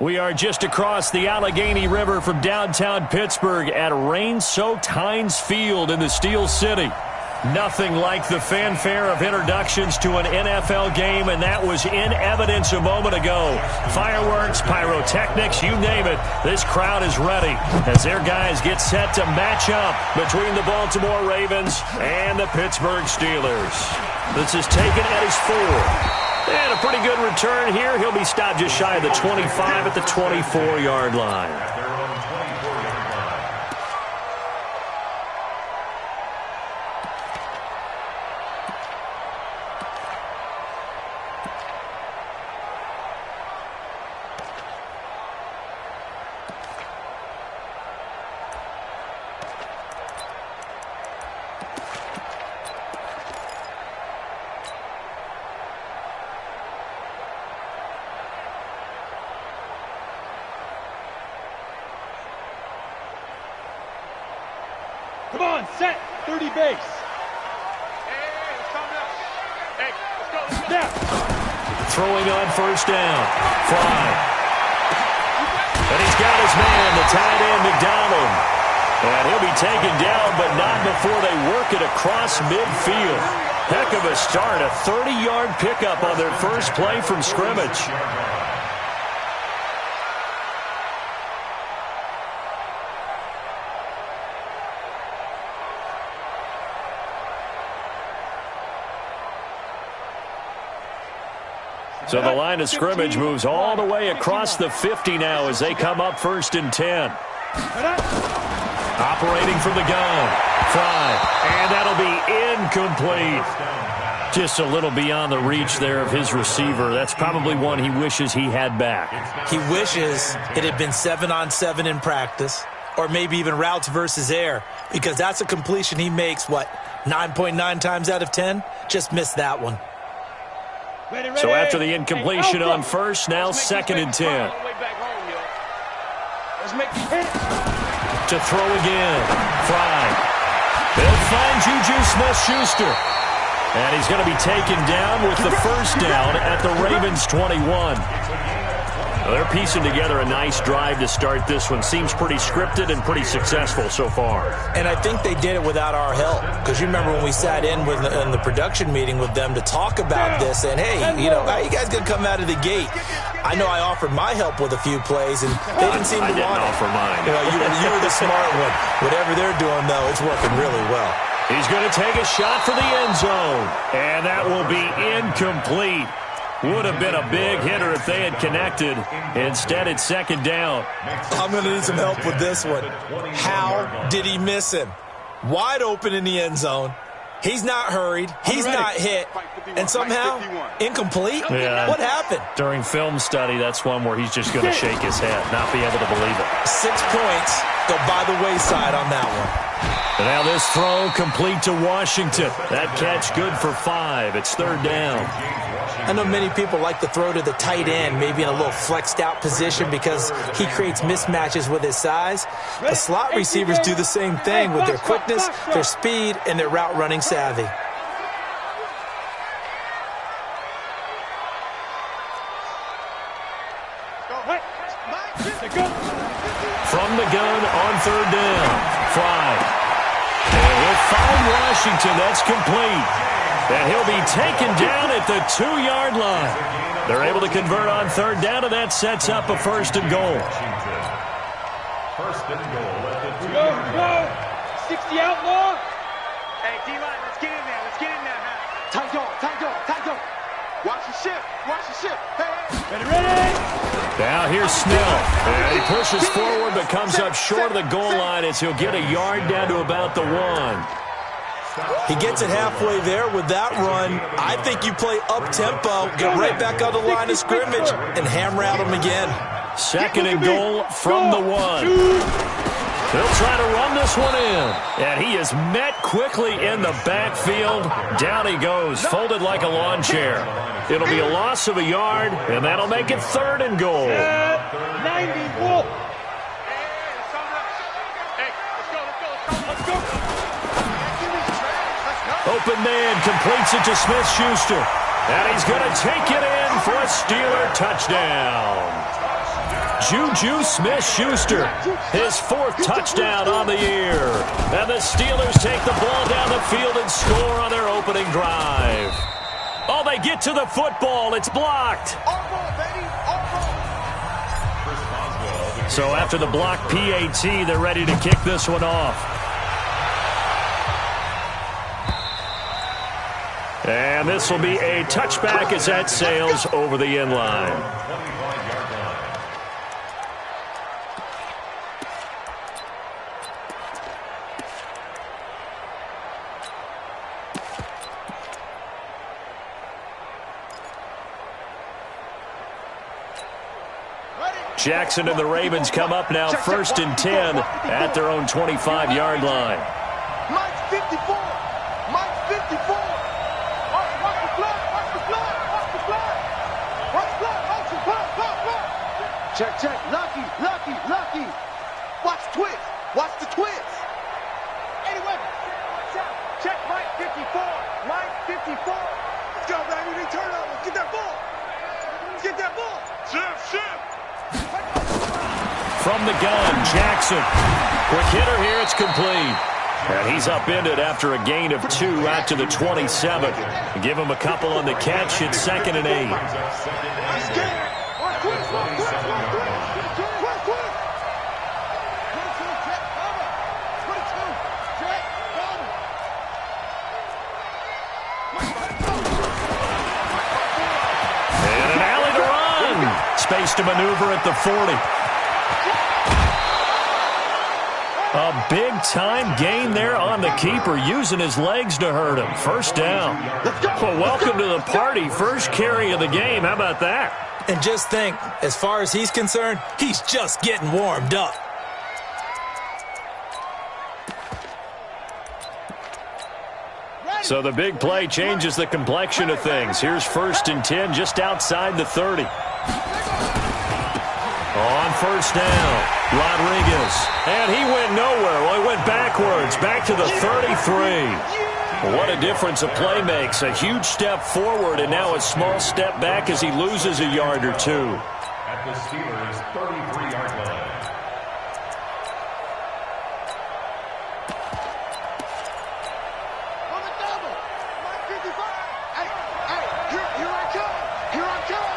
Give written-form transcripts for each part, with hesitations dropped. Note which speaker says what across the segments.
Speaker 1: We are just across the Allegheny River from downtown Pittsburgh at rain-soaked Heinz Field in the Steel City. Nothing like the fanfare of introductions to an NFL game, and that was in evidence a moment ago. Fireworks, pyrotechnics, you name it. This crowd is ready as their guys get set to match up between the Baltimore Ravens and the Pittsburgh Steelers. This is taken at his 4. And a pretty good return here. He'll be stopped just shy of the 25 at the 24-yard line.
Speaker 2: Come on, set, 30 base.
Speaker 3: Hey, let's calm down. Hey, let's go.
Speaker 2: Snap.
Speaker 1: Throwing on first down. Fly. And he's got his man, the tight end, McDonald. And he'll be taken down, but not before they work it across midfield. Heck of a start, a 30-yard pickup on their first play from scrimmage. So the line of scrimmage moves all the way across the 50 now as they come up 1st and 10. Operating from the gun. Fly. And that'll be incomplete. Just a little beyond the reach there of his receiver. That's probably one he wishes he had back.
Speaker 4: He wishes it had been 7-on-7 in practice, or maybe even routes versus air, because that's a completion he makes, 9.9 times out of 10? Just missed that one.
Speaker 1: So after the incompletion on first, now 2nd and 10. To throw again. Fly. They'll find Juju Smith-Schuster. And he's going to be taken down with the first down at the Ravens' 21. Well, they're piecing together a nice drive to start this one. Seems pretty scripted and pretty successful so far.
Speaker 4: And I think they did it without our help. Because you remember when we sat in the production meeting with them to talk about this, and hey, how you guys going to come out of the gate? I know I offered my help with a few plays, and they didn't seem to want it.
Speaker 1: I didn't offer mine.
Speaker 4: You were the smart one. Whatever they're doing, though, it's working really well.
Speaker 1: He's going to take a shot for the end zone. And that will be incomplete. Would have been a big hitter if they had connected. Instead, it's 2nd down.
Speaker 4: I'm going to need some help with this one. How did he miss him? Wide open in the end zone. He's not hurried. He's not hit. And somehow, incomplete?
Speaker 1: Yeah.
Speaker 4: What happened?
Speaker 1: During film study, that's one where he's just going to shake his head, not be able to believe it.
Speaker 4: 6 points go by the wayside on that one.
Speaker 1: And now this throw complete to Washington. That catch good for 5. It's 3rd down.
Speaker 4: I know many people like to throw to the tight end, maybe in a little flexed out position because he creates mismatches with his size. The slot receivers do the same thing with their quickness, their speed, and their route running savvy.
Speaker 1: From the gun on 3rd down. Fly. And he'll find Washington. That's complete. And he'll be taken down at the 2-yard line. They're able to convert on 3rd down, and that sets up a 1st and goal.
Speaker 2: 1st and goal. Go. 60 outlaw.
Speaker 3: Hey, D-line, let's get in there. Let's get in there now. Tight dog. Watch the ship. Hey.
Speaker 2: Ready.
Speaker 1: Now here's Snell. And he pushes forward but comes up short of the goal line as he'll get a yard down to about the 1.
Speaker 4: He gets it halfway there with that run. I think you play up-tempo, get right back on the line of scrimmage, and hammer at him again.
Speaker 1: 2nd and goal from the 1. He'll try to run this one in. And he is met quickly in the backfield. Down he goes, folded like a lawn chair. It'll be a loss of a yard, and that'll make it 3rd and goal.
Speaker 2: 90, Wolf.
Speaker 1: Open man completes it to Smith-Schuster. And he's going to take it in for a Steeler touchdown. Juju Smith-Schuster, his 4th touchdown on the year. And the Steelers take the ball down the field and score on their opening drive. Oh, they get to the football. It's blocked. So after the block PAT, they're ready to kick this one off. And this will be a touchback as that sails over the end line. Jackson and the Ravens come up now 1st and 10 at their own 25-yard line.
Speaker 3: Mike's 54. Mike's 54. Watch the flag. Watch the flag. Watch the flag. Watch the flag. Watch the flag. Check, check. Lucky. Watch the twist. Watch the twist. Anyway. Check Mike 54. Mike 54. Let's go, baby. We turn over. Let's get that ball. Let's get that ball. Shift.
Speaker 1: From the gun, Jackson. Quick hitter here, it's complete. And he's upended after a gain of 2 out to the 27. Give him a couple on the catch. It's 2nd and 8. And an alley to run. Space to maneuver at the 40. A big-time gain there on the keeper, using his legs to hurt him. 1st down. Well, welcome to the party. First carry of the game. How about that?
Speaker 4: And just think, as far as he's concerned, he's just getting warmed up.
Speaker 1: So the big play changes the complexion of things. Here's 1st and 10 just outside the 30. On 1st down, Rodriguez. And he went nowhere. Well, he went backwards, back to the 33. What a difference a play makes. A huge step forward and now a small step back as he loses a yard or 2.
Speaker 5: At the Steelers' 33-yard line.
Speaker 3: On the double. Mike 55. Hey, here I come. Here I come.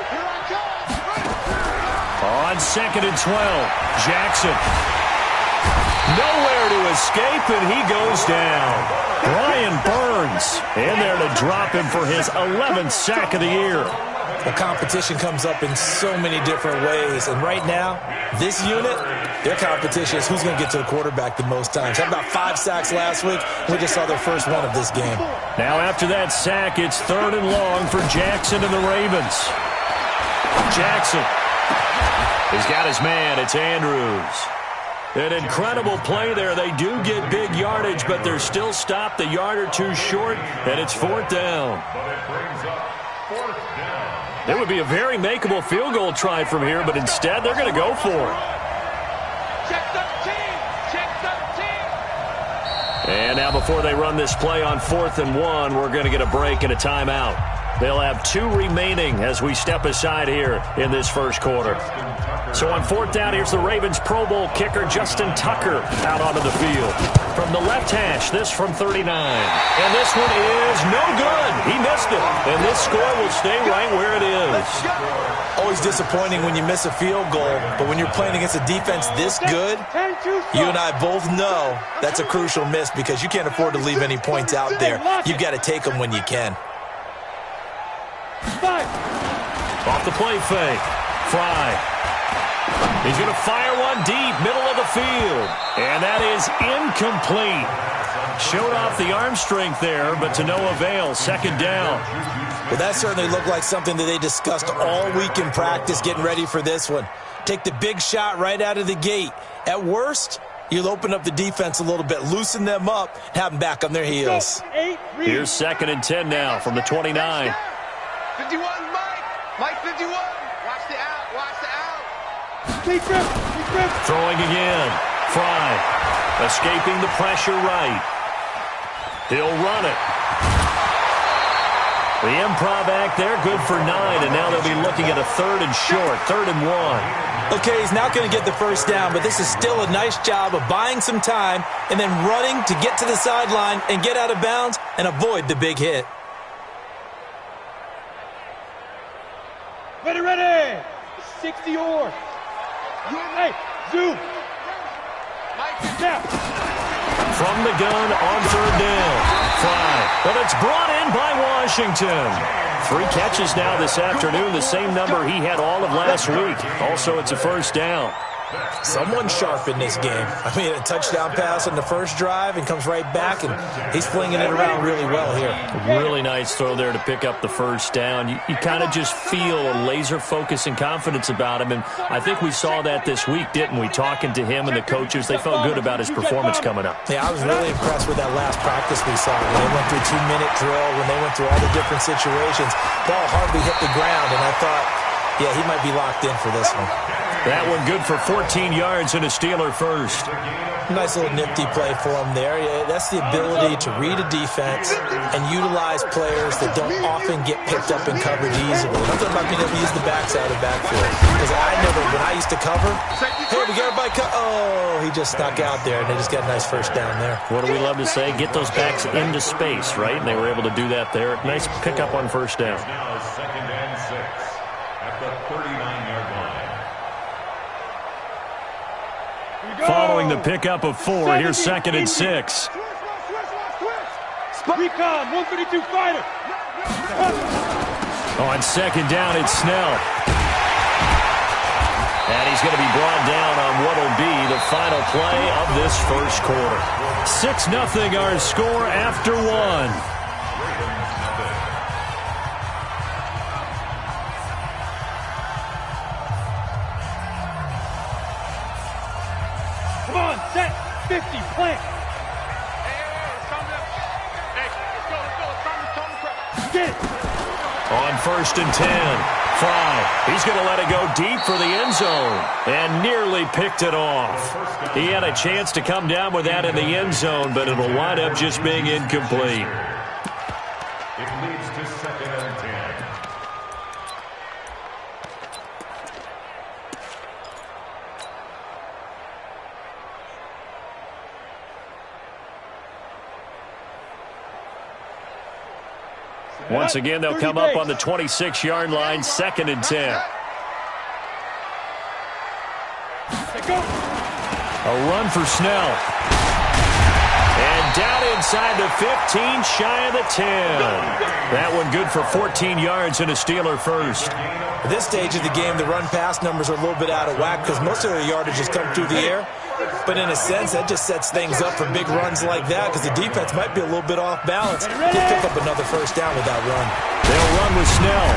Speaker 3: Here I come.
Speaker 1: On 2nd and 12, Jackson. Nowhere to escape, and he goes down. Brian Burns in there to drop him for his 11th sack of the year.
Speaker 4: The competition comes up in so many different ways, and right now, this unit, their competition is who's going to get to the quarterback the most times. Had about 5 sacks last week. We just saw their first one of this game.
Speaker 1: Now after that sack, it's 3rd and long for Jackson and the Ravens. Jackson. He's got his man. It's Andrews. An incredible play there. They do get big yardage, but they're still stopped a yard or 2 short, and it's 4th down.
Speaker 5: But it brings up 4th down.
Speaker 1: There would be a very makeable field goal tried from here, but instead they're going to go for it.
Speaker 2: Check 13. Check 13.
Speaker 1: And now before they run this play on 4th and 1, we're going to get a break and a timeout. They'll have 2 remaining as we step aside here in this first quarter. So on 4th down, here's the Ravens Pro Bowl kicker Justin Tucker out onto the field. From the left hash, this from 39. And this one is no good. He missed it. And this score will stay right where it is.
Speaker 4: Always disappointing when you miss a field goal, but when you're playing against a defense this good, you and I both know that's a crucial miss because you can't afford to leave any points out there. You've got to take them when you can.
Speaker 1: Off the play fake. Fry. He's going to fire one deep, middle of the field. And that is incomplete. Showed off the arm strength there, but to no avail. 2nd down.
Speaker 4: Well, that certainly looked like something that they discussed all week in practice getting ready for this one. Take the big shot right out of the gate. At worst, you'll open up the defense a little bit, loosen them up, have them back on their heels.
Speaker 1: Here's 2nd and 10 now from the 29.
Speaker 3: 51, Mike. Mike 51. Watch the out. Watch the out.
Speaker 1: Throwing again. Fry. Escaping the pressure right. He'll run it. The improv act there, good for 9, and now they'll be looking at a 3rd and short, 3rd and 1.
Speaker 4: Okay, he's not going to get the first down, but this is still a nice job of buying some time and then running to get to the sideline and get out of bounds and avoid the big hit.
Speaker 2: Ready, ready. 60 or. Hey, zoom. Snap.
Speaker 1: From the gun on 3rd down. Fly, but it's brought in by Washington. 3 catches now this afternoon, the same number he had all of last week. Also, it's a first down.
Speaker 4: Someone sharp in this game. I mean, a touchdown pass on the first drive and comes right back, and he's flinging it around really well here.
Speaker 1: Really nice throw there to pick up the first down. You kind of just feel a laser focus and confidence about him, and I think we saw that this week, didn't we? Talking to him and the coaches, they felt good about his performance coming up.
Speaker 4: Yeah, I was really impressed with that last practice we saw. When they went through 2-minute drill, when they went through all the different situations, ball hardly hit the ground, and I thought, yeah, he might be locked in for this one.
Speaker 1: That one good for 14 yards and a Steeler first.
Speaker 4: Nice little nifty play for him there. Yeah, that's the ability to read a defense and utilize players that don't often get picked up in coverage easily. Nothing about being able to use the backside of backfield. Because when I used to cover, hey, we got everybody oh, he just snuck out there, and they just got a nice first down there.
Speaker 1: What do we love to say? Get those backs into space, right? And they were able to do that there. Nice pickup on first down.
Speaker 5: Now 2nd and 6 at the 39-yard line.
Speaker 1: Following the pickup of 4, here's 2nd and 6.
Speaker 2: Recon, 132 fighter.
Speaker 1: On 2nd down, it's Snell. And he's going to be brought down on what will be the final play of this first quarter. 6-0 our score after 1.
Speaker 2: Come on, set, 50, plant. Get it.
Speaker 1: On 1st and 10, Fry. He's going to let it go deep for the end zone and nearly picked it off. He had a chance to come down with that in the end zone, but it'll wind up just being incomplete.
Speaker 5: It leads to 2nd and 10.
Speaker 1: Once again, they'll come up on the 26-yard line, 2nd and 10. A run for Snell. And down inside the 15, shy of the 10. That one good for 14 yards and a Steeler first.
Speaker 4: At this stage of the game, the run-pass numbers are a little bit out of whack because most of their yardage has come through the air. But in a sense, that just sets things up for big runs like that because the defense might be a little bit off balance. He'll pick up another first down with that run.
Speaker 1: They'll run with Snell.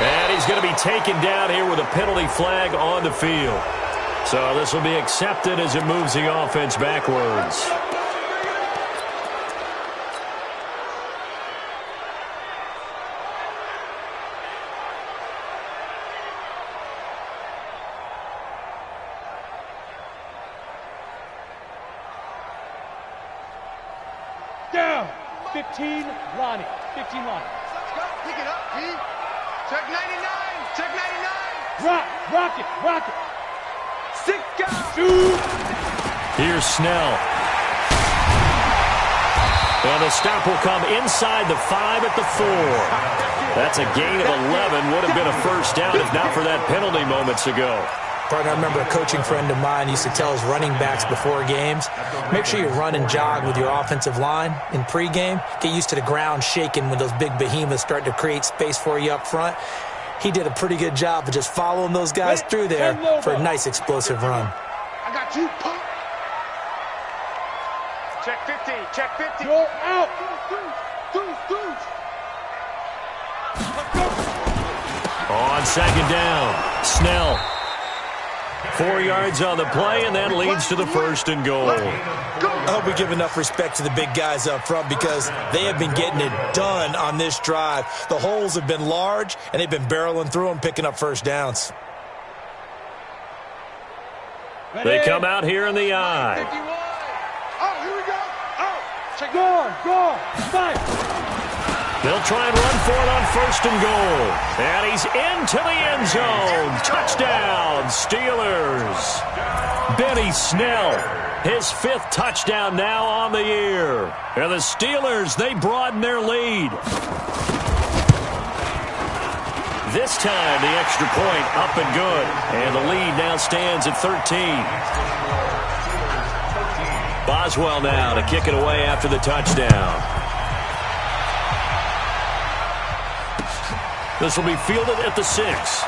Speaker 1: And he's going to be taken down here with a penalty flag on the field. So this will be accepted as it moves the offense backwards.
Speaker 2: Down. 15, Lonnie. 15, Lonnie.
Speaker 3: Pick it up, P. Check 99. Check 99.
Speaker 2: Rock it.
Speaker 3: 6 guys.
Speaker 2: Shoot.
Speaker 1: Here's Snell. And the stop will come inside the 5 at the 4. That's a gain of 11. Would have been a first down if not for that penalty moments ago.
Speaker 4: Partner, I remember a coaching friend of mine used to tell his running backs before games, make sure you run and jog with your offensive line in pregame. Get used to the ground shaking when those big behemoths start to create space for you up front. He did a pretty good job of just following those guys through there for a nice explosive run.
Speaker 3: I got you, punk. Check 15. Check 50.
Speaker 2: You're out.
Speaker 3: Deuce.
Speaker 1: On 2nd down, Snell. 4 yards on the play, and that leads to the 1st and goal.
Speaker 4: I hope we give enough respect to the big guys up front because they have been getting it done on this drive. The holes have been large, and they've been barreling through them, picking up first downs.
Speaker 1: They come out here in the eye.
Speaker 3: 51. Oh, here we go. Oh, check.
Speaker 2: Guard. Fire.
Speaker 1: They'll try and run for it on 1st and goal. And he's into the end zone. Touchdown, Steelers. Benny Snell, his 5th touchdown now on the year. And the Steelers, they broaden their lead. This time, the extra point up and good. And the lead now stands at 13. Boswell now to kick it away after the touchdown. This will be fielded at the 6.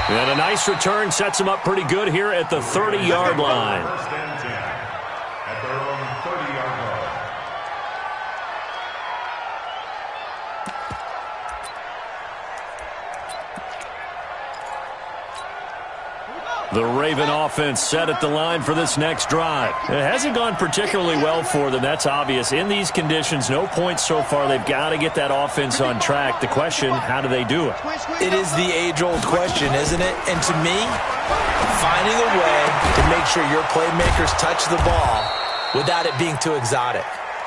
Speaker 1: And a nice return sets him up pretty good here at the 30-yard line.
Speaker 5: First and 10 at their own 30-yard line.
Speaker 1: The Raven offense set at the line for this next drive. It hasn't gone particularly well for them. That's obvious. In these conditions, no points so far. They've got to get that offense on track. The question, how do they do it?
Speaker 4: It is the age-old question, isn't it? And to me, finding a way to make sure your playmakers touch the ball without it being too exotic.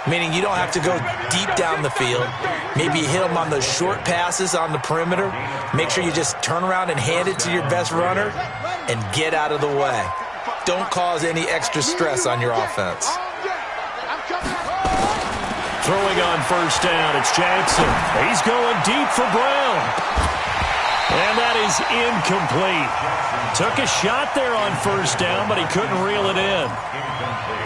Speaker 4: Meaning you don't have to go deep down the field. Maybe you hit them on those short passes on the perimeter. Make sure you just turn around and hand it to your best runner and get out of the way. Don't cause any extra stress on your offense.
Speaker 1: Throwing on 1st down, it's Jackson. He's going deep for Brown. And that is incomplete. Took a shot there on 1st down, but he couldn't reel it in.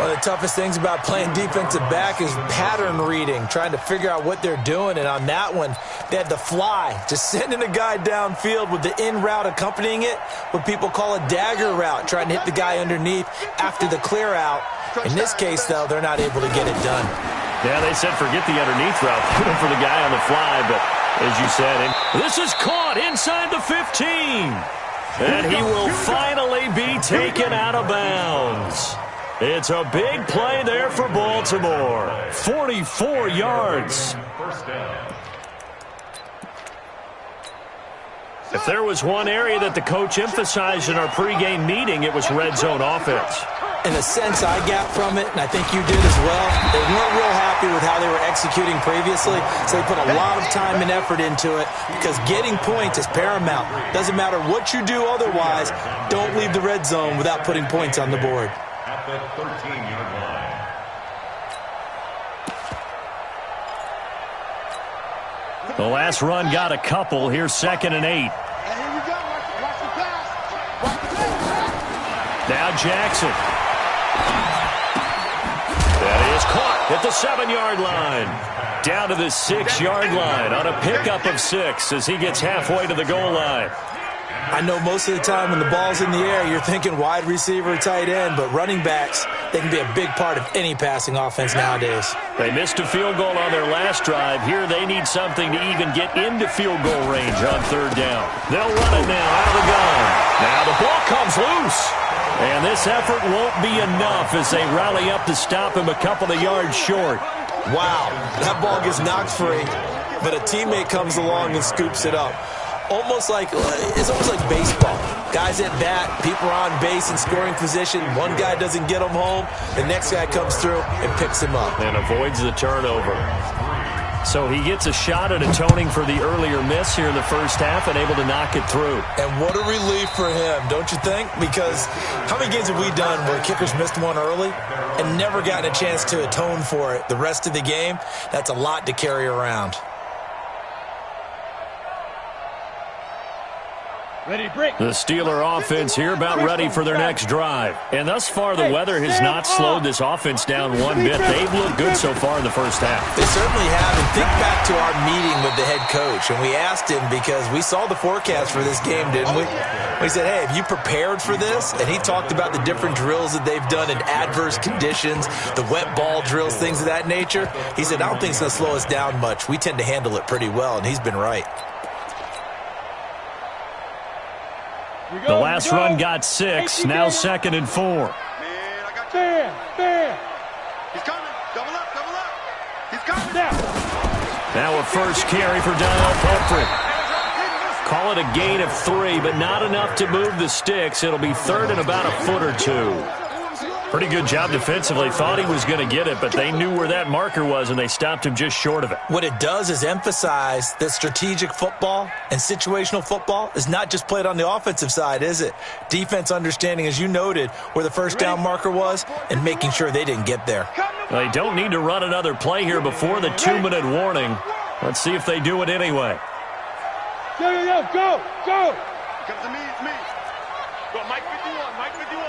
Speaker 4: One of the toughest things about playing defensive back is pattern reading, trying to figure out what they're doing. And on that one, they had the fly, just sending a guy downfield with the in route accompanying it, what people call a dagger route, trying to hit the guy underneath after the clear out. In this case, though, they're not able to get it done.
Speaker 1: Yeah, they said forget the underneath route, put him for the guy on the fly, but as you said, this is caught inside the 15. And he will finally be taken out of bounds. It's a big play there for Baltimore. 44 yards.
Speaker 5: First down.
Speaker 1: If there was one area that the coach emphasized in our pregame meeting, it was red zone offense.
Speaker 4: In a sense, I got from it, and I think you did as well. They weren't real happy with how they were executing previously, so they put a lot of time and effort into it because getting points is paramount. Doesn't matter what you do otherwise, don't leave the red zone without putting points on the board.
Speaker 5: At the 13-yard line.
Speaker 1: The last run got a couple. Here's 2nd and 8.
Speaker 3: And here we go. Watch the pass.
Speaker 1: Now Jackson. That is caught at the 7-yard line. Down to the 6-yard line on a pickup of 6 as he gets halfway to the goal line.
Speaker 4: I know most of the time when the ball's in the air, you're thinking wide receiver, tight end, but running backs, they can be a big part of any passing offense nowadays.
Speaker 1: They missed a field goal on their last drive. Here they need something to even get into field goal range on 3rd down. They'll run it now out of the gun. Now the ball comes loose. And this effort won't be enough as they rally up to stop him a couple of yards short.
Speaker 4: Wow, that ball gets knocked free, but a teammate comes along and scoops it up. It's almost like baseball. Guys at bat, people are on base in scoring position. One guy doesn't get him home. The next guy comes through and picks him up.
Speaker 1: And avoids the turnover. So he gets a shot at atoning for the earlier miss here in the first half and able to knock it through.
Speaker 4: And what a relief for him, don't you think? Because how many games have we done where kickers missed one early and never gotten a chance to atone for it the rest of the game? That's a lot to carry around.
Speaker 2: Ready, break.
Speaker 1: The Steeler offense here about ready for their next drive. And thus far, the weather has not slowed this offense down one bit. They've looked good so far in the first half.
Speaker 4: They certainly have. And think back to our meeting with the head coach. And we asked him because we saw the forecast for this game, didn't we? We said, hey, have you prepared for this? And he talked about the different drills that they've done in adverse conditions, the wet ball drills, things of that nature. He said, I don't think it's going to slow us down much. We tend to handle it pretty well, and he's been right.
Speaker 1: The last run got 6, now 2nd and 4.
Speaker 3: Man, I got you.
Speaker 2: Fair.
Speaker 3: He's coming. Double up. He's coming.
Speaker 1: Now a first carry for Donnell Pumphrey. Call it a gain of 3, but not enough to move the sticks. It'll be 3rd and about a foot or 2. Pretty good job defensively. Thought he was going to get it, but they knew where that marker was, and they stopped him just short of it.
Speaker 4: What it does is emphasize that strategic football and situational football is not just played on the offensive side, is it? Defense understanding, as you noted, where the first down marker was and making sure they didn't get there.
Speaker 1: They don't need to run another play here before the 2-minute warning. Let's see if they do it anyway.
Speaker 2: Go, go, go.
Speaker 3: Come to me, it's me. Go, Mike 51, Mike 51.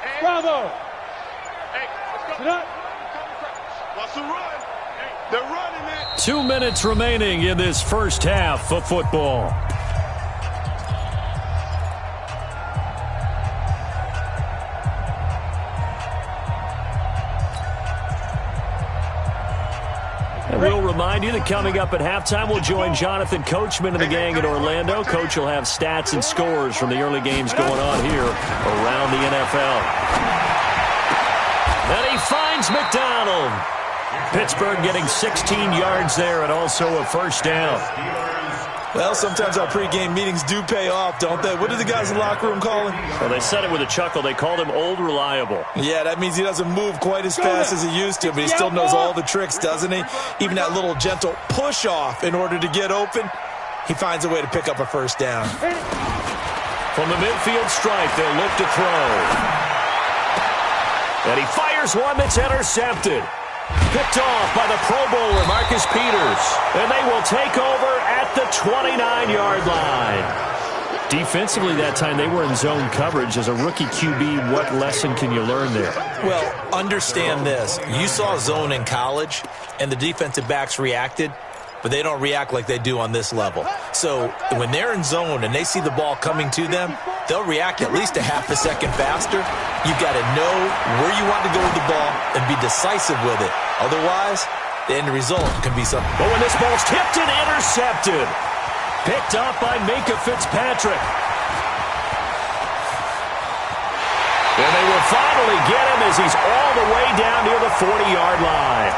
Speaker 3: Hey.
Speaker 2: Bravo.
Speaker 3: Hey, let's go.
Speaker 2: Sit up.
Speaker 3: Watch the run. Hey, they're running it.
Speaker 1: 2 minutes remaining in this first half of football. And we'll remind you that coming up at halftime, we'll join Jonathan Coachman and the gang in Orlando. Coach will have stats and scores from the early games going on here around the NFL. And he finds McDonald. Pittsburgh getting 16 yards there and also a first down.
Speaker 4: Well, sometimes our pregame meetings do pay off, don't they? What do the guys in the locker room call him?
Speaker 1: Well, they said it with a chuckle. They called him Old Reliable.
Speaker 4: Yeah, that means he doesn't move quite as fast as he used to, but he still knows all the tricks, doesn't he? Even that little gentle push-off in order to get open, he finds a way to pick up a first down.
Speaker 1: From the midfield stripe, they'll look to throw. And he fires one that's intercepted. Picked off by the Pro Bowler, Marcus Peters. And they will take over at the 29-yard line. Defensively that time, they were in zone coverage. As a rookie QB, what lesson can you learn there?
Speaker 4: Well, understand this. You saw zone in college, and the defensive backs reacted, but they don't react like they do on this level. So when they're in zone and they see the ball coming to them, they'll react at least a half a second faster. You've got to know where you want to go with the ball and be decisive with it. Otherwise, the end result can be something.
Speaker 1: But when this ball's tipped and intercepted, picked up by Minka Fitzpatrick. And they will finally get him as he's all the way down near the 40-yard line.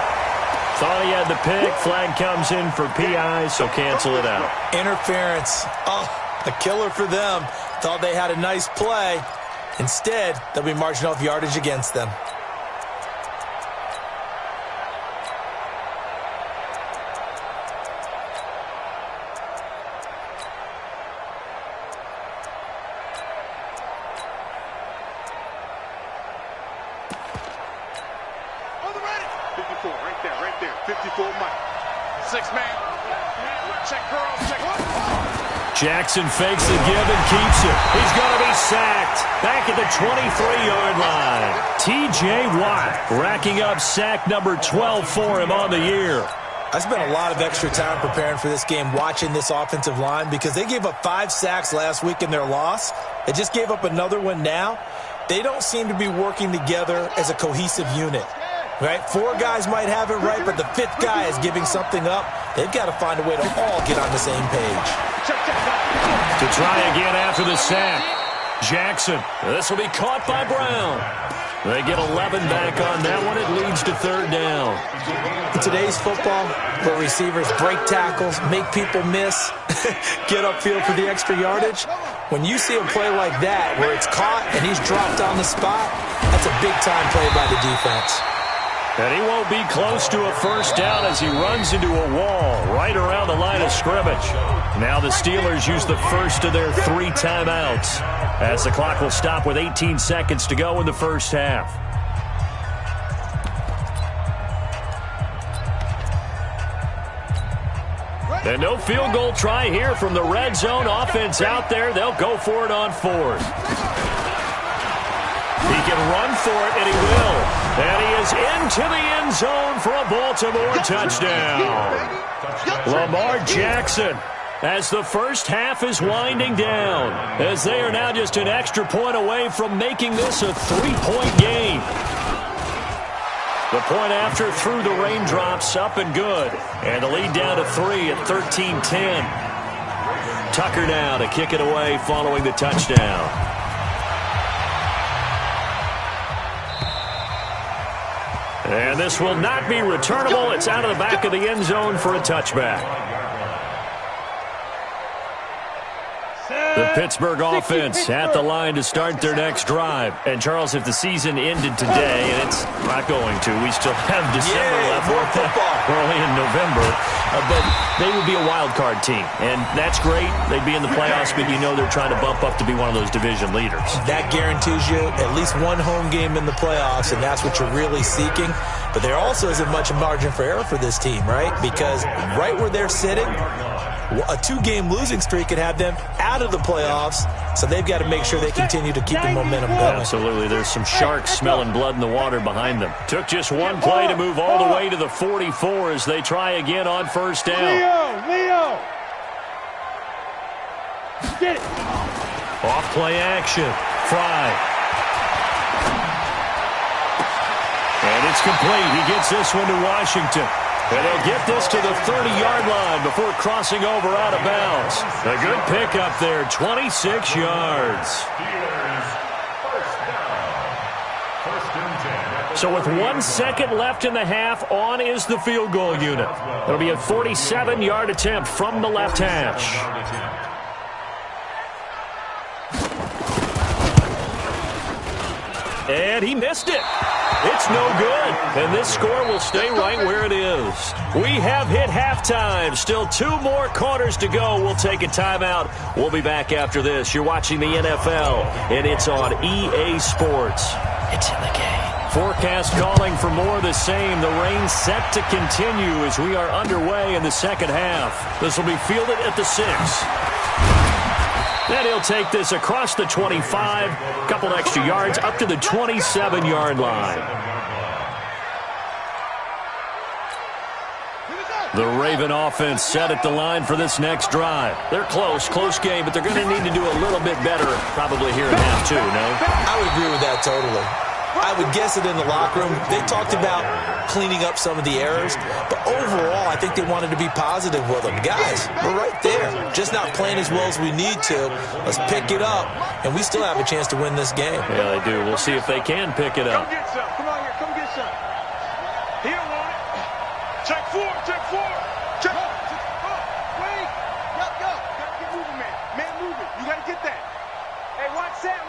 Speaker 1: Thought he had the pick. Flag comes in for PI, so cancel it out.
Speaker 4: Interference. Oh, a killer for them. Thought they had a nice play. Instead, they'll be marching off yardage against them.
Speaker 3: Right there. 54 Mike. 6-man. Check curl, check.
Speaker 1: Jackson fakes the give and keeps it. He's going to be sacked back at the 23-yard line. T.J. Watt racking up sack number 12 for him on the year.
Speaker 4: I spent a lot of extra time preparing for this game watching this offensive line because they gave up 5 sacks last week in their loss. They just gave up another one now. They don't seem to be working together as a cohesive unit. Right? 4 guys might have it right, but the 5th guy is giving something up. They've got to find a way to all get on the same page.
Speaker 1: To try again after the sack. Jackson. This will be caught by Brown. They get 11 back on that one. It leads to 3rd down.
Speaker 4: In today's football, where receivers break tackles, make people miss, get upfield for the extra yardage, when you see a play like that where it's caught and he's dropped on the spot, that's a big-time play by the defense.
Speaker 1: And he won't be close to a first down as he runs into a wall right around the line of scrimmage. Now the Steelers use the first of their 3 timeouts as the clock will stop with 18 seconds to go in the first half. And no field goal try here from the red zone. Offense out there. They'll go for it on 4th. He can run for it, and he will. And he is into the end zone for a Baltimore touchdown. Lamar Jackson, as the first half is winding down, as they are now just an extra point away from making this a 3-point game. The point after through the raindrops, up and good. And the lead down to 3 at 13-10. Tucker now to kick it away following the touchdown. And this will not be returnable. It's out of the back of the end zone for a touchback.
Speaker 2: Set.
Speaker 1: The Pittsburgh offense at the line to start their next drive. And, Charles, if the season ended today, and it's not going to, we still have December left.
Speaker 4: More football.
Speaker 1: We're only in November. But they would be a wild card team. And that's great. They'd be in the playoffs, but you know they're trying to bump up to be one of those division leaders.
Speaker 4: That guarantees you at least one home game in the playoffs, and that's what you're really seeking. But there also isn't much margin for error for this team, right? Because right where they're sitting, a 2-game losing streak could have them out of the playoffs, so they've got to make sure they continue to keep the momentum going.
Speaker 1: Absolutely. There's some sharks smelling blood in the water behind them. Took just one play to move all the way to the 44 as they try again on first down.
Speaker 2: Leo! Get it!
Speaker 1: Off play action. Fry. And it's complete. He gets this one to Washington. And they'll get this to the 30-yard line before crossing over out of bounds. A good pickup there, 26 yards. So with 1 second left in the half, on is the field goal unit. It'll be a 47-yard attempt from the left hash. And he missed it. It's no good. And this score will stay right where it is. We have hit halftime. Still 2 more quarters to go. We'll take a timeout. We'll be back after this. You're watching the NFL, and it's on EA Sports. It's in the game. Forecast calling for more of the same. The rain set to continue as we are underway in the second half. This will be fielded at the 6. Then he'll take this across the 25, a couple extra yards, up to the 27-yard line. The Raven offense set at the line for this next drive. They're close game, but they're going to need to do a little bit better probably here in half 2, no?
Speaker 4: I would agree with that totally. I would guess it in the locker room. They talked about cleaning up some of the errors, but overall, I think they wanted to be positive with them. Guys, we're right there. Just not playing as well as we need to. Let's pick it up, and we still have a chance to win this game.
Speaker 1: Yeah, they do. We'll see if they can pick it up.
Speaker 3: Come get some. Come on here. Come get some. He don't want it. Check 4. Check 4. Check. Wait. Go. Gotta get moving, man. Man, move it. You gotta get that. Hey, watch that.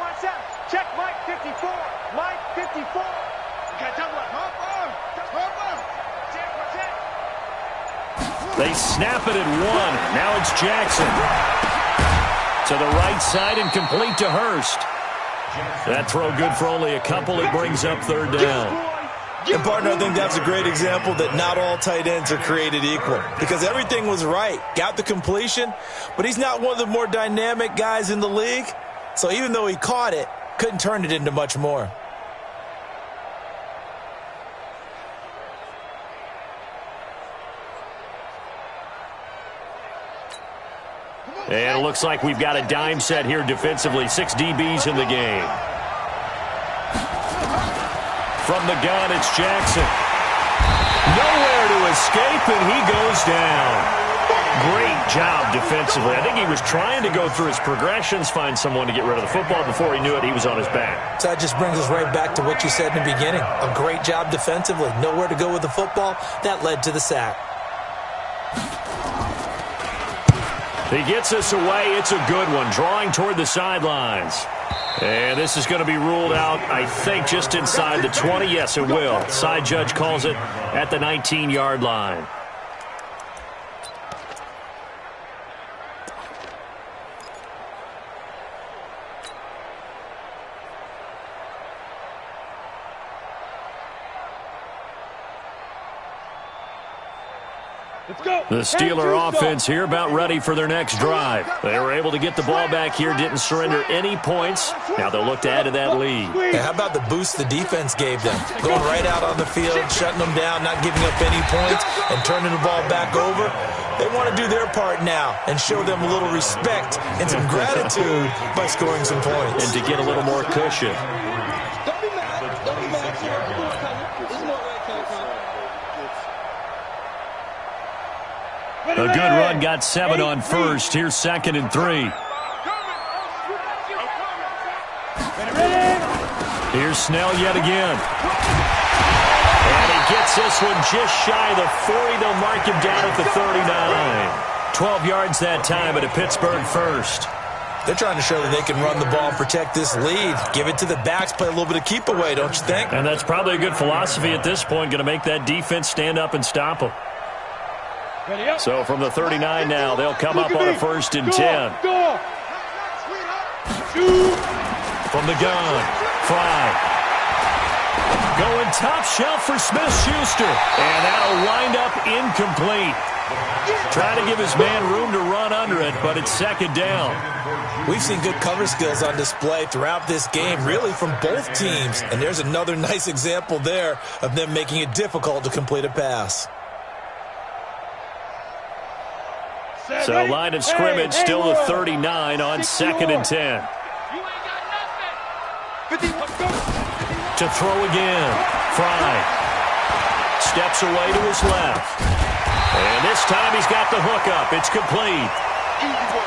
Speaker 3: Check Mike 54. Mike 54. You gotta double up. Hop on.
Speaker 1: They snap it at 1. Now it's Jackson. To the right side and complete to Hurst. That throw good for only a couple. It brings up 3rd down.
Speaker 4: And, partner, I think that's a great example that not all tight ends are created equal. Because everything was right. Got the completion, but he's not one of the more dynamic guys in the league. So even though he caught it, couldn't turn it into much more.
Speaker 1: And it looks like we've got a dime set here defensively. 6 DBs in the game. From the gun, it's Jackson. Nowhere to escape, and he goes down. Great job defensively. I think he was trying to go through his progressions, find someone to get rid of the football. Before he knew it, he was on his back.
Speaker 4: So that just brings us right back to what you said in the beginning. A great job defensively. Nowhere to go with the football. That led to the sack.
Speaker 1: He gets us away. It's a good one. Drawing toward the sidelines. And this is going to be ruled out, I think, just inside the 20. Yes, it will. Side judge calls it at the 19-yard line. The Steeler offense here about ready for their next drive. They were able to get the ball back here, didn't surrender any points. Now they'll look to add to that lead.
Speaker 4: Yeah, how about the boost the defense gave them? Going right out on the field, shutting them down, not giving up any points, and turning the ball back over. They want to do their part now and show them a little respect and some gratitude by scoring some points.
Speaker 1: And to get a little more cushion.
Speaker 3: Don't be mad. Don't be mad.
Speaker 1: A good run, got 7 on first. Here's 2nd and 3. Here's Snell yet again. And he gets this one just shy of the 40. They'll mark him down at the 39. 12 yards that time, but a Pittsburgh first.
Speaker 4: They're trying to show that they can run the ball and protect this lead. Give it to the backs, play a little bit of keep away, don't you think?
Speaker 1: And that's probably a good philosophy at this point, going to make that defense stand up and stop them. So from the 39 now, they'll come up on a 1st and 10. From the gun, Fry. Going top shelf for Smith-Schuster. And that'll wind up incomplete. Trying to give his man room to run under it, but it's 2nd down.
Speaker 4: We've seen good cover skills on display throughout this game, really from both teams. And there's another nice example there of them making it difficult to complete a pass.
Speaker 1: So line of scrimmage still the 39 on 2nd and 10. To throw again. Fry. Steps away to his left. And this time he's got the hook up. It's complete.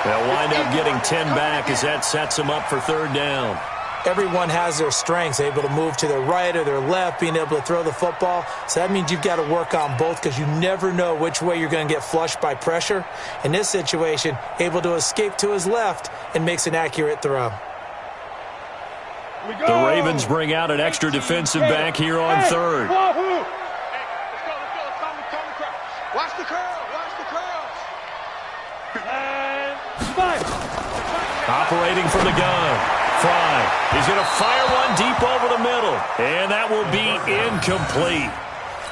Speaker 1: They'll wind up getting 10 back as that sets him up for 3rd down.
Speaker 4: Everyone has their strengths, able to move to their right or their left, being able to throw the football. So that means you've got to work on both because you never know which way you're going to get flushed by pressure. In this situation, able to escape to his left and makes an accurate throw.
Speaker 1: The Ravens bring out an extra defensive back here on 3rd.
Speaker 3: Watch the curl. Watch the curl.
Speaker 2: And fire.
Speaker 1: Operating from the gun. Fry. He's going to fire one deep over the middle. And that will be incomplete.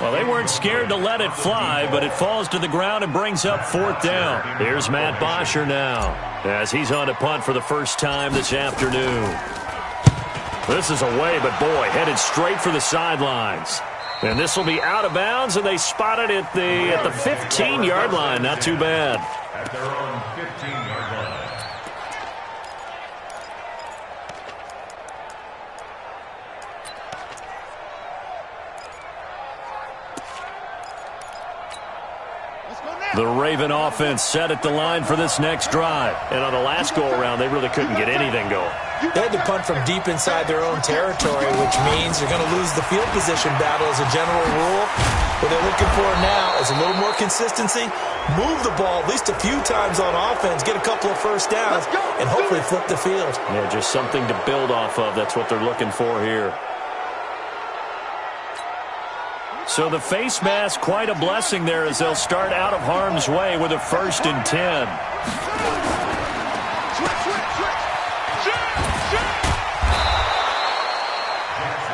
Speaker 1: Well, they weren't scared to let it fly, but it falls to the ground and brings up 4th down. Here's Matt Bosher now as he's on to punt for the first time this afternoon. This is away, but boy, headed straight for the sidelines. And this will be out of bounds, and they spot it at the 15-yard line. Not too bad.
Speaker 5: At their own 15-yard line.
Speaker 1: The Raven offense set at the line for this next drive. And on the last go-around, they really couldn't get anything going.
Speaker 4: They had to punt from deep inside their own territory, which means you're going to lose the field position battle as a general rule. What they're looking for now is a little more consistency, move the ball at least a few times on offense, get a couple of 1st downs, and hopefully flip the field.
Speaker 1: Yeah, just something to build off of. That's what they're looking for here. So the face mask, quite a blessing there as they'll start out of harm's way with a 1st and 10.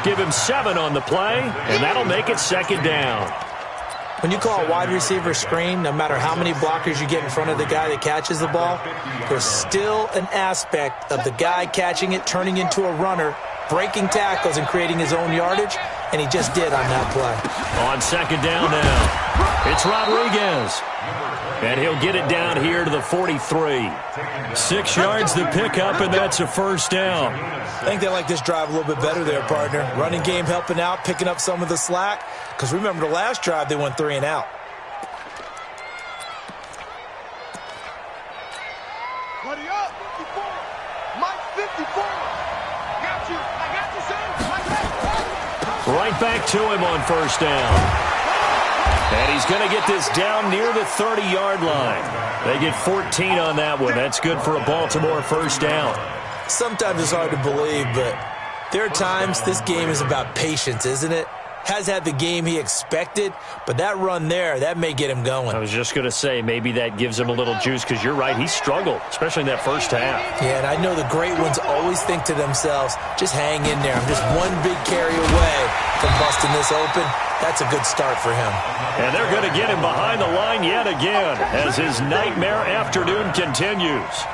Speaker 1: Give him 7 on the play, and that'll make it 2nd down.
Speaker 4: When you call a wide receiver screen, no matter how many blockers you get in front of the guy that catches the ball, there's still an aspect of the guy catching it, turning into a runner, breaking tackles and creating his own yardage, and he just did on that play.
Speaker 1: On 2nd down now, it's Rodriguez. And he'll get it down here to the 43. 6 yards to pick up, and that's a 1st down.
Speaker 4: I think they like this drive a little bit better there, partner. Running game helping out, picking up some of the slack. Because remember the last drive, they went 3 and out.
Speaker 3: Buddy up. 54. Mike 54. Got you. I got you, son.
Speaker 1: Right back to him on 1st down. And he's going to get this down near the 30-yard line. They get 14 on that one. That's good for a Baltimore 1st down.
Speaker 4: Sometimes it's hard to believe, but there are times this game is about patience, isn't it? Has had the game he expected, but that run there, that may get him going.
Speaker 1: I was just going to say, maybe that gives him a little juice, because you're right, he struggled, especially in that 1st half.
Speaker 4: Yeah, and I know the great ones always think to themselves, just hang in there. I'm just one big carry away from busting this open. That's a good start for him.
Speaker 1: And they're going to get him behind the line yet again as his nightmare afternoon continues.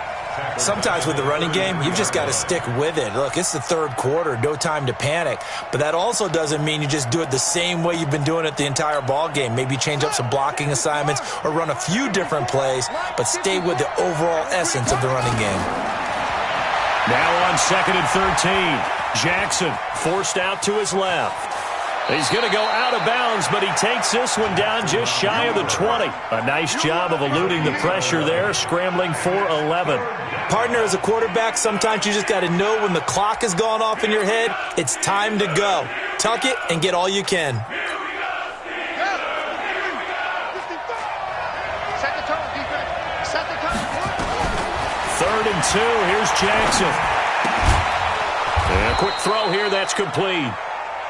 Speaker 4: Sometimes with the running game, you've just got to stick with it. Look, it's the 3rd quarter, no time to panic. But that also doesn't mean you just do it the same way you've been doing it the entire ball game. Maybe change up some blocking assignments or run a few different plays, but stay with the overall essence of the running game.
Speaker 1: Now on 2nd and 13, Jackson forced out to his left. He's going to go out of bounds, but he takes this one down just shy of the 20. A nice job of eluding the pressure there, scrambling for 11.
Speaker 4: Partner, as a quarterback, sometimes you just got to know when the clock has gone off in your head, it's time to go. Tuck it and get all you can.
Speaker 3: Set the tone, defense. Set the tone.
Speaker 1: 3rd and 2. Here's Jackson. And a quick throw here. That's complete.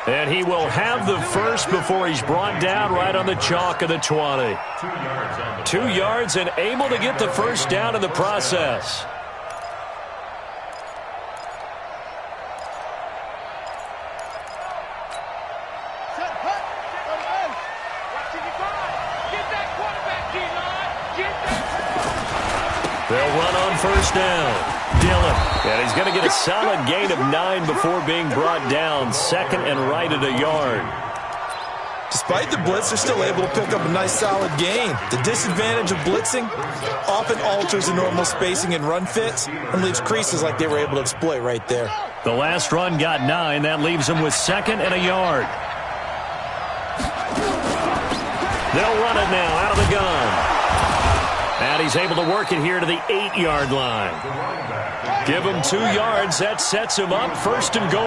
Speaker 1: And he will have the first before he's brought down right on the chalk of the 20. 2 yards and able to get the first down in the process. They'll run on first down. Dillon. And he's going to get a solid gain of 9 before being brought down. 2nd and right at a yard.
Speaker 4: Despite the blitz, they're still able to pick up a nice solid gain. The disadvantage of blitzing often alters the normal spacing and run fits and leaves creases like they were able to exploit right there.
Speaker 1: The last run got 9. That leaves them with 2nd and a yard. They'll run it now out of the gun. And he's able to work it here to the 8-yard line. Give him 2 yards. That sets him up 1st and goal.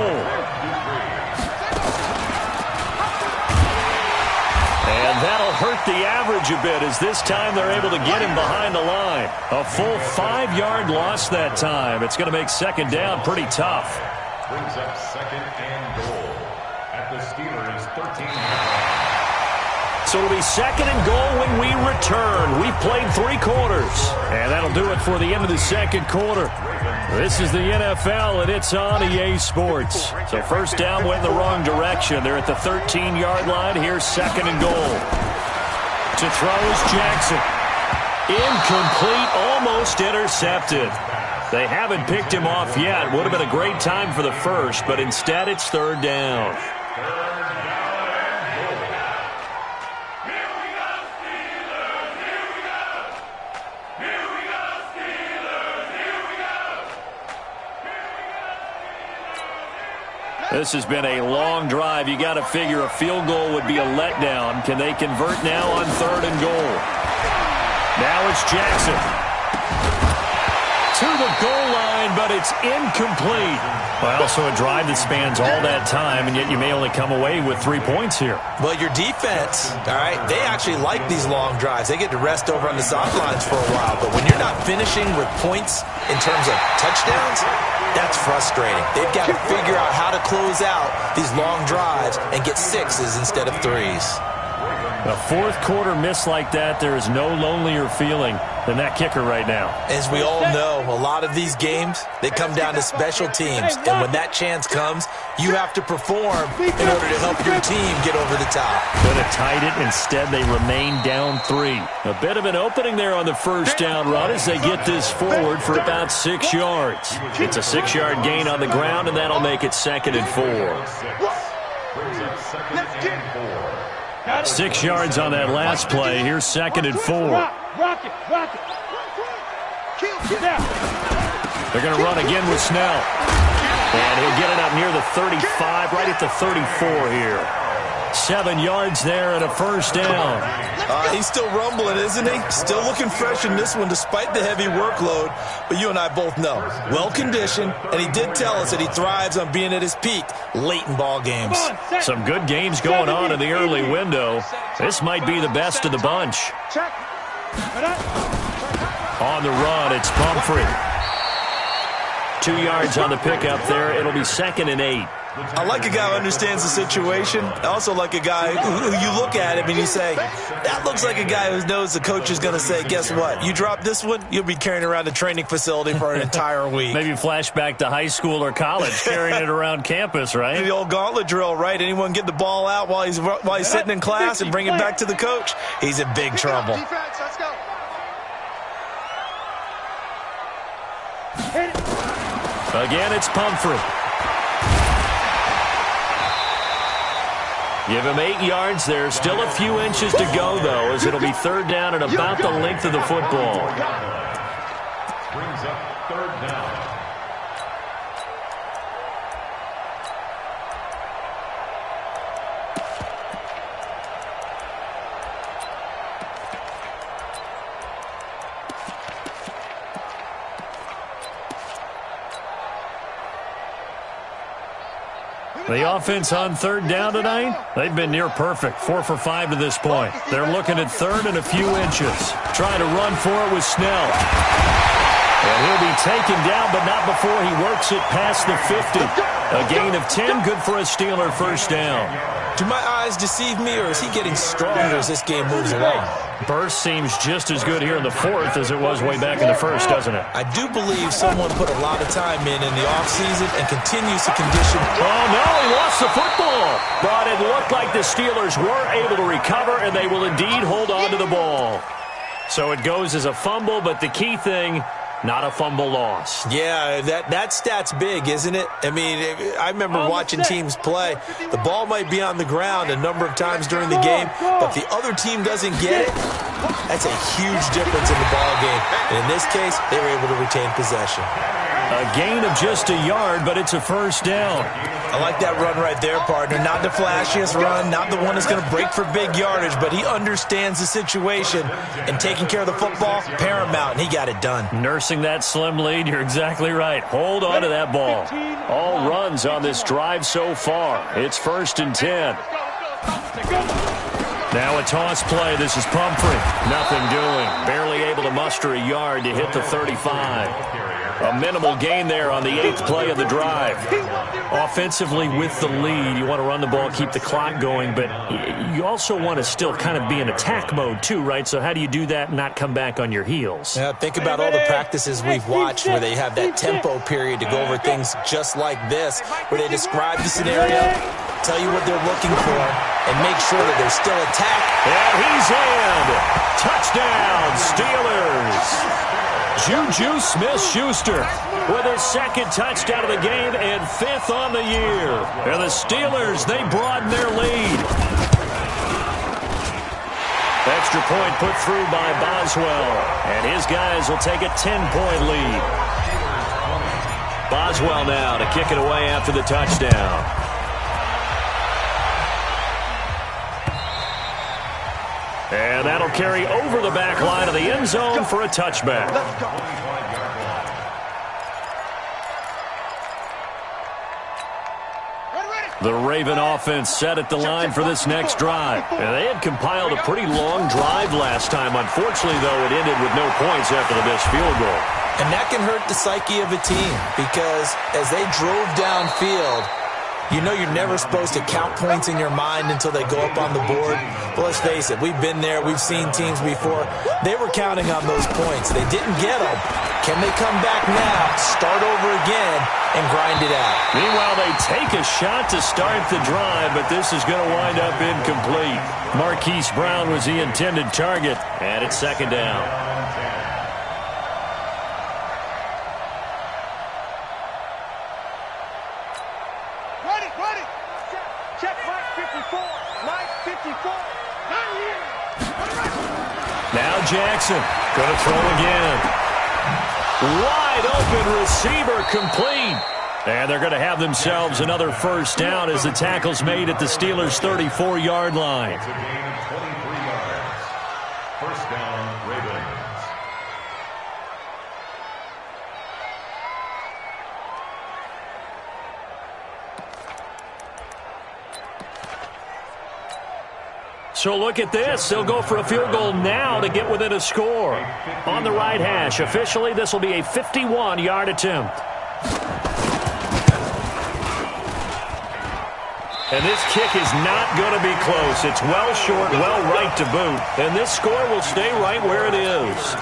Speaker 1: And that'll hurt the average a bit as this time they're able to get him behind the line. A full 5-yard loss that time. It's going to make 2nd down pretty tough.
Speaker 5: Brings up 2nd and goal at the Steelers' 13-yard.
Speaker 1: So it'll be 2nd and goal when we return. We've played 3 quarters. And that'll do it for the end of the 2nd quarter. This is the NFL, and it's on EA Sports. So first down went in the wrong direction. They're at the 13-yard line. Here's 2nd and goal. To throw is Jackson. Incomplete, almost intercepted. They haven't picked him off yet. Would have been a great time for the first, but instead it's 3rd down. This has been a long drive. You got to figure a field goal would be a letdown. Can they convert now on 3rd and goal? Now it's Jackson. To the goal line, but it's incomplete. Well, so a drive that spans all that time, and yet you may only come away with 3 points here.
Speaker 4: Well, your defense, all right, they actually like these long drives. They get to rest over on the sidelines for a while. But when you're not finishing with points in terms of touchdowns, that's frustrating. They've got to figure out how to close out these long drives and get 6s instead of 3s.
Speaker 1: A 4th quarter miss like that, there is no lonelier feeling than that kicker right now.
Speaker 4: As we all know, a lot of these games, they come down to special teams. And when that chance comes, you have to perform in order to help your team get over the top.
Speaker 1: Could have tied it. Instead, they remain down 3. A bit of an opening there on the first down run as they get this forward for about 6 yards. It's a 6-yard gain on the ground, and that'll make it 2nd and 4. 6 yards on that last play. Here's 2nd and 4.
Speaker 2: Rock it.
Speaker 1: They're going to run again with Snell. And he'll get it up near the 35, right at the 34 here. 7 yards there and a first down.
Speaker 4: He's still rumbling, isn't he? Still looking fresh in this one despite the heavy workload. But you and I both know, well-conditioned, and he did tell us that he thrives on being at his peak late in ball games.
Speaker 1: Some good games going on in the early window. This might be the best of the bunch. On the run, it's Pumphrey. 2 yards on the pickup there. It'll be 2nd and 8.
Speaker 4: I like a guy who understands the situation. I also like a guy who you look at him and you say, that looks like a guy who knows the coach is going to say, guess what? You drop this one, you'll be carrying around a training facility for an entire week.
Speaker 1: Maybe flashback to high school or college, carrying it around campus, right?
Speaker 4: The old gauntlet drill, right? Anyone get the ball out while he's sitting in class and bring it back to the coach, he's in big trouble.
Speaker 1: Again, it's Pumphrey. Give him 8 yards there. Still a few inches to go, though, as it'll be 3rd down and about the length of the football.
Speaker 5: Brings up 3rd down.
Speaker 1: The offense on 3rd down tonight, they've been near perfect. 4 for 5 to this point. They're looking at 3rd and a few inches. Trying to run for it with Snell. And he'll be taken down, but not before he works it past the 50. A gain of 10, good for a Steeler first down.
Speaker 4: Do my eyes deceive me, or is he getting stronger as this game moves along?
Speaker 1: Burst seems just as good here in the fourth as it was way back in the first, doesn't it?
Speaker 4: I do believe someone put a lot of time in the offseason and continues to condition.
Speaker 1: Oh, no, he lost the football. But it looked like the Steelers were able to recover, and they will indeed hold on to the ball. So it goes as a fumble, but the key thing, not a fumble loss.
Speaker 4: Yeah, that stat's big, isn't it? I mean, I remember watching teams play. The ball might be on the ground a number of times during the game, but if the other team doesn't get it, that's a huge difference in the ball game. And in this case, they were able to retain possession.
Speaker 1: A gain of just a yard, but it's a first down.
Speaker 4: I like that run right there, partner. Not the flashiest run, not the one that's going to break for big yardage, but he understands the situation, and taking care of the football, paramount, and he got it done.
Speaker 1: Nursing that slim lead, you're exactly right. Hold on to that ball. All runs on this drive so far. It's 1st and 10. Now a toss play. This is Pumphrey. Nothing doing. Barely able to muster a yard to hit the 35. A minimal gain there on the 8th play of the drive. Offensively with the lead, you want to run the ball, keep the clock going, but you also want to still kind of be in attack mode too, right? So how do you do that and not come back on your heels?
Speaker 4: Yeah, think about all the practices we've watched where they have that tempo period to go over things just like this, where they describe the scenario, tell you what they're looking for, and make sure that there's still attack.
Speaker 1: And he's in. Touchdown, Steelers. Juju Smith-Schuster with his 2nd touchdown of the game and 5th on the year. And the Steelers, they broaden their lead. Extra point put through by Boswell. And his guys will take a 10-point lead. Boswell now to kick it away after the touchdown. And that'll carry over the back line of the end zone for a touchback. The Raven offense set at the line for this next drive. And they had compiled a pretty long drive last time. Unfortunately, though, it ended with no points after the missed field goal.
Speaker 4: And that can hurt the psyche of a team because as they drove downfield, you know you're never supposed to count points in your mind until they go up on the board. But let's face it, we've been there. We've seen teams before. They were counting on those points. They didn't get them. Can they come back now, start over again, and grind it out?
Speaker 1: Meanwhile, they take a shot to start the drive, but this is going to wind up incomplete. Marquise Brown was the intended target, and it's 2nd down. Now Jackson going to throw again. Wide open receiver complete. And they're going to have themselves another first down as the tackle's made at the Steelers' 34-yard line.
Speaker 5: It's a gain of 23 yards. First down, Ravens.
Speaker 1: So look at this. They'll go for a field goal now to get within a score. On the right hash, officially, this will be a 51-yard attempt. And this kick is not going to be close. It's well short, well right to boot. And this score will stay right where it is.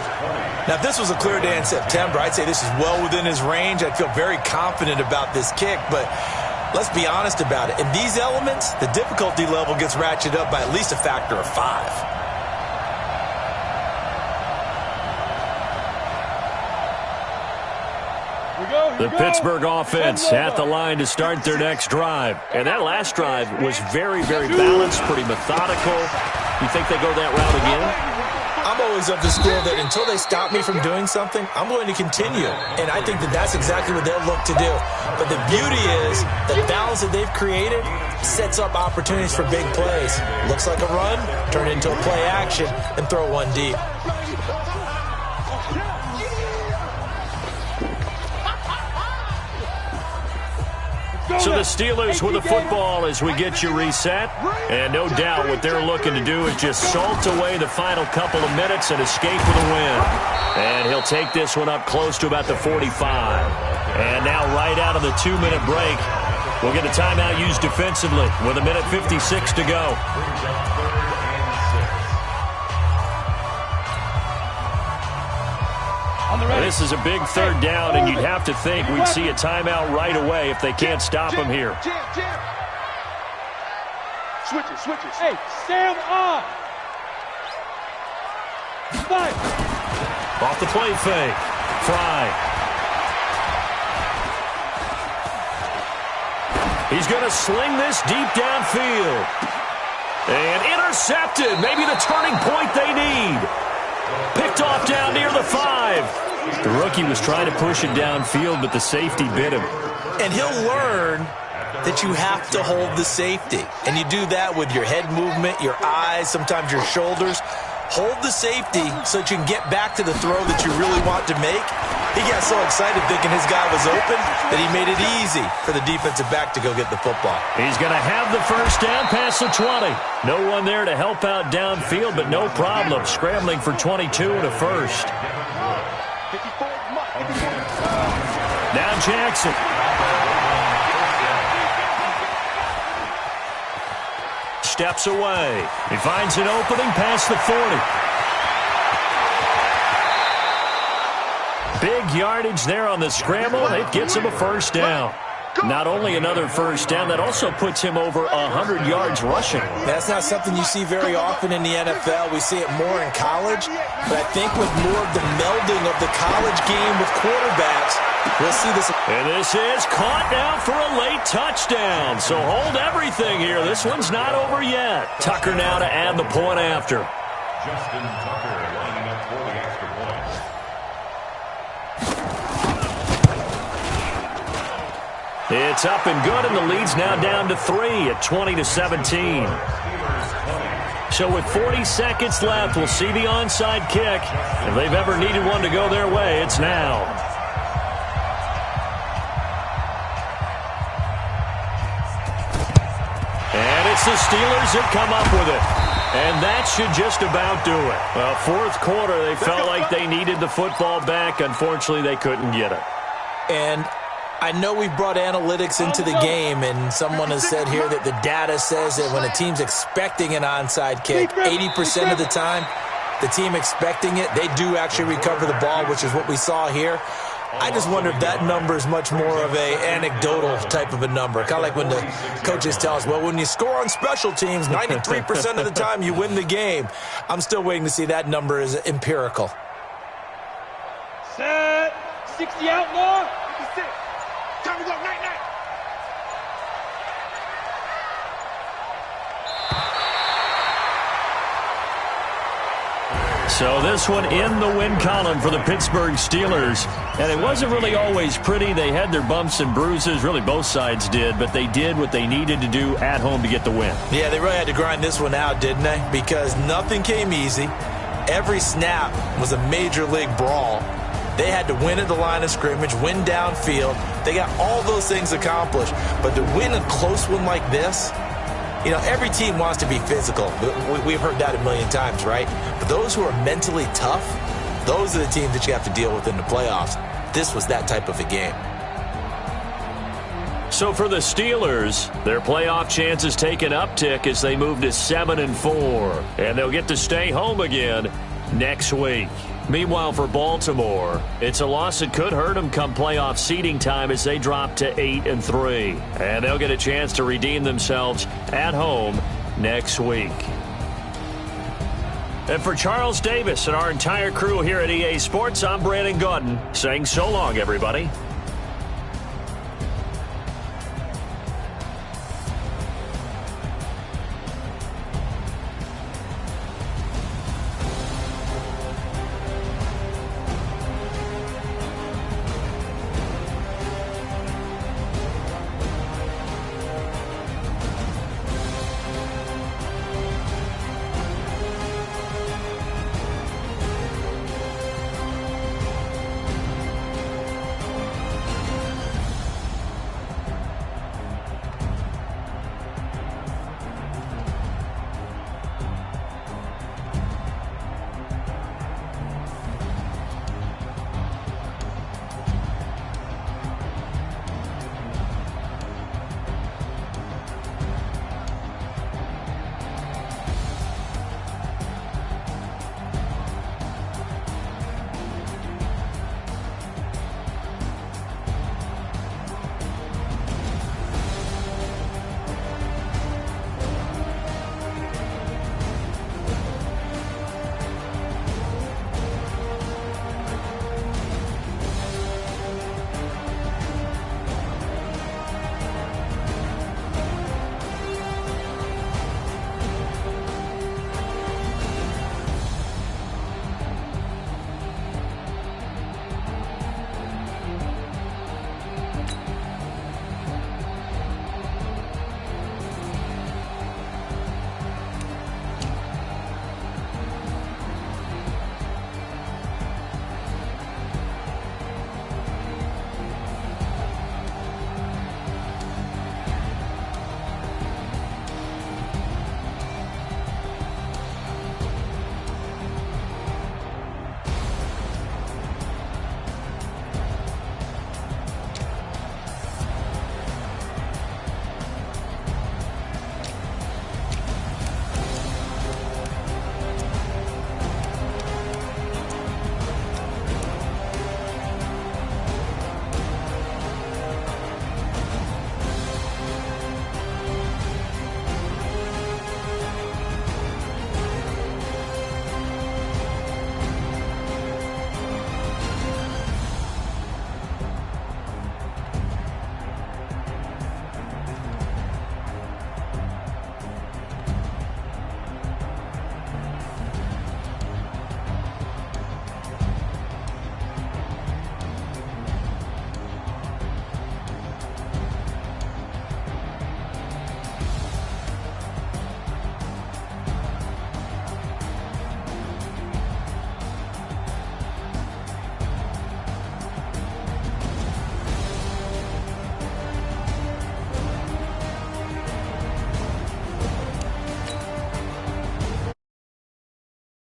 Speaker 4: Now, if this was a clear day in September, I'd say this is well within his range. I'd feel very confident about this kick, but let's be honest about it. In these elements, the difficulty level gets ratcheted up by at least a factor of 5.
Speaker 1: The Pittsburgh offense at the line to start their next drive. And that last drive was very, very balanced, pretty methodical. You think they go that route again?
Speaker 4: I'm always of the school that until they stop me from doing something, I'm going to continue. And I think that that's exactly what they'll look to do. But the beauty is the balance that they've created sets up opportunities for big plays. Looks like a run, turn it into a play action, and throw one deep.
Speaker 1: So the Steelers with the football as we get you reset. And no doubt what they're looking to do is just salt away the final couple of minutes and escape with a win. And he'll take this one up close to about the 45. And now right out of the 2-minute break, we'll get a timeout used defensively with 1:56 to go. This is a big third down, and you'd have to think we'd see a timeout right away if they can't stop him here.
Speaker 2: Switches. Hey, Sam on. Five.
Speaker 1: Off the play fake. Fry. He's going to sling this deep downfield. And intercepted. Maybe the turning point they need. Picked off down near the 5. The rookie was trying to push it downfield, but the safety bit him.
Speaker 4: And he'll learn that you have to hold the safety. And you do that with your head movement, your eyes, sometimes your shoulders. Hold the safety so that you can get back to the throw that you really want to make. He got so excited thinking his guy was open that he made it easy for the defensive back to go get the football.
Speaker 1: He's going to have the first down past the 20. No one there to help out downfield, but no problem. Scrambling for 22 and a first. Now Jackson. Steps away. He finds an opening past the 40. Big yardage there on the scramble. It gets him a first down. Not only another first down, that also puts him over 100 yards rushing.
Speaker 4: That's not something you see very often in the NFL. We see it more in college. But I think with more of the melding of the college game with quarterbacks, we'll see this.
Speaker 1: And this is caught now for a late touchdown. So hold everything here. This one's not over yet. Tucker now to add the point after.
Speaker 5: Justin Tucker lining up for the extra point.
Speaker 1: It's up and good, and the lead's now down to 3 at 20-17. So with 40 seconds left, we'll see the onside kick. If they've ever needed one to go their way, it's now. And it's the Steelers that come up with it. And that should just about do it. Well, fourth quarter, they felt like they needed the football back. Unfortunately, they couldn't get it.
Speaker 4: And I know we brought analytics into the game, and someone has said here that the data says that when a team's expecting an onside kick, 80% of the time, the team expecting it, they do actually recover the ball, which is what we saw here. I just wonder if that number is much more of a anecdotal type of a number. Kind of like when the coaches tell us, well, when you score on special teams, 93% of the time you win the game. I'm still waiting to see that number is empirical.
Speaker 2: Set. 60 outlaw.
Speaker 3: 56. Time to go. Night.
Speaker 1: So this one in the win column for the Pittsburgh Steelers. And it wasn't really always pretty. They had their bumps and bruises. Really, both sides did. But they did what they needed to do at home to get the win.
Speaker 4: Yeah, they really had to grind this one out, didn't they? Because nothing came easy. Every snap was a major league brawl. They had to win at the line of scrimmage, win downfield. They got all those things accomplished. But to win a close one like this, you know, every team wants to be physical. We've heard that a million times, right? But those who are mentally tough, those are the teams that you have to deal with in the playoffs. This was that type of a game.
Speaker 1: So for the Steelers, their playoff chances take an uptick as they move to 7-4. And they'll get to stay home again next week. Meanwhile, for Baltimore, it's a loss that could hurt them come playoff seeding time as they drop to 8-3. And they'll get a chance to redeem themselves at home next week. And for Charles Davis and our entire crew here at EA Sports, I'm Brandon Gaudin saying so long, everybody.